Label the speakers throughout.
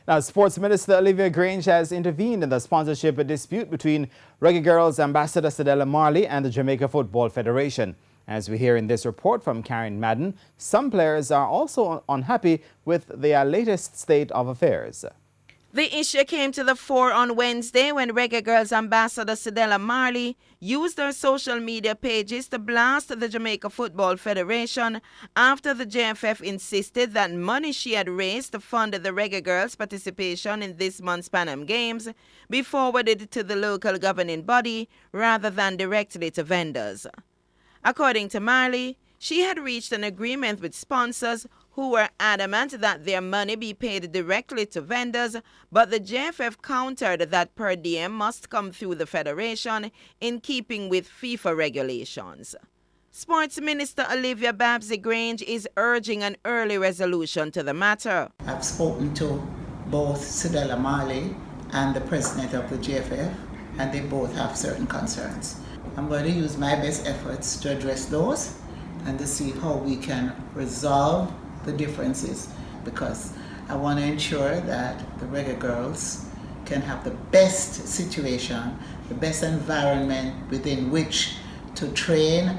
Speaker 1: Now, Sports Minister Olivia Grange has intervened in the sponsorship dispute between Reggae Girls ambassador Cedella Marley and the Jamaica Football Federation. As we hear in this report from Karen Madden, some players are also unhappy with their latest state of affairs.
Speaker 2: The issue came to the fore on Wednesday when Reggae Girls ambassador Cedella Marley used her social media pages to blast the Jamaica Football Federation after the JFF insisted that money she had raised to fund the Reggae Girls' participation in this month's Pan Am Games be forwarded to the local governing body rather than directly to vendors. According to Marley, she had reached an agreement with sponsors who were adamant that their money be paid directly to vendors, but the JFF countered that per diem must come through the Federation in keeping with FIFA regulations. Sports Minister Olivia Grange is urging an early resolution to the matter.
Speaker 3: I've spoken to both Cedella Marley and the president of the JFF, and they both have certain concerns. I'm going to use my best efforts to address those and to see how we can resolve the differences, because I want to ensure that the Reggae Girls can have the best situation, the best environment within which to train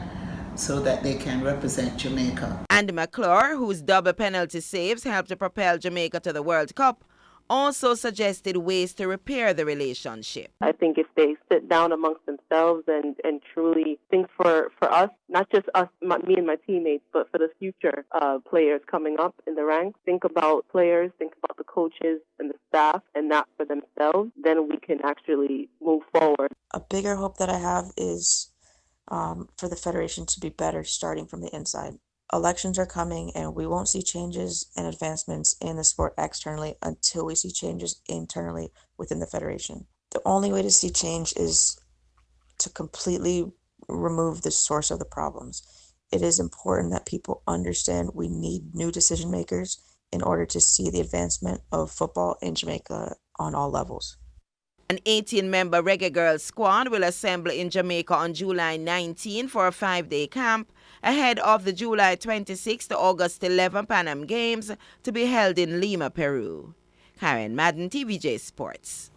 Speaker 3: so that they can represent Jamaica.
Speaker 2: And McClure, whose double penalty saves helped to propel Jamaica to the World Cup, also suggested ways to repair the relationship.
Speaker 4: I think if they sit down amongst themselves and truly think for us, not just us, me and my teammates, but for the future players coming up in the ranks, think about players, think about the coaches and the staff, and not for themselves, then we can actually move forward.
Speaker 5: A bigger hope that I have is for the Federation to be better starting from the inside. Elections are coming, and we won't see changes and advancements in the sport externally until we see changes internally within the Federation. The only way to see change is to completely remove the source of the problems. It is important that people understand we need new decision makers in order to see the advancement of football in Jamaica on all levels.
Speaker 2: An 18-member Reggae Girls squad will assemble in Jamaica on July 19 for a 5-day camp ahead of the July 26 to August 11 Pan Am Games to be held in Lima, Peru. Karen Madden, TVJ Sports.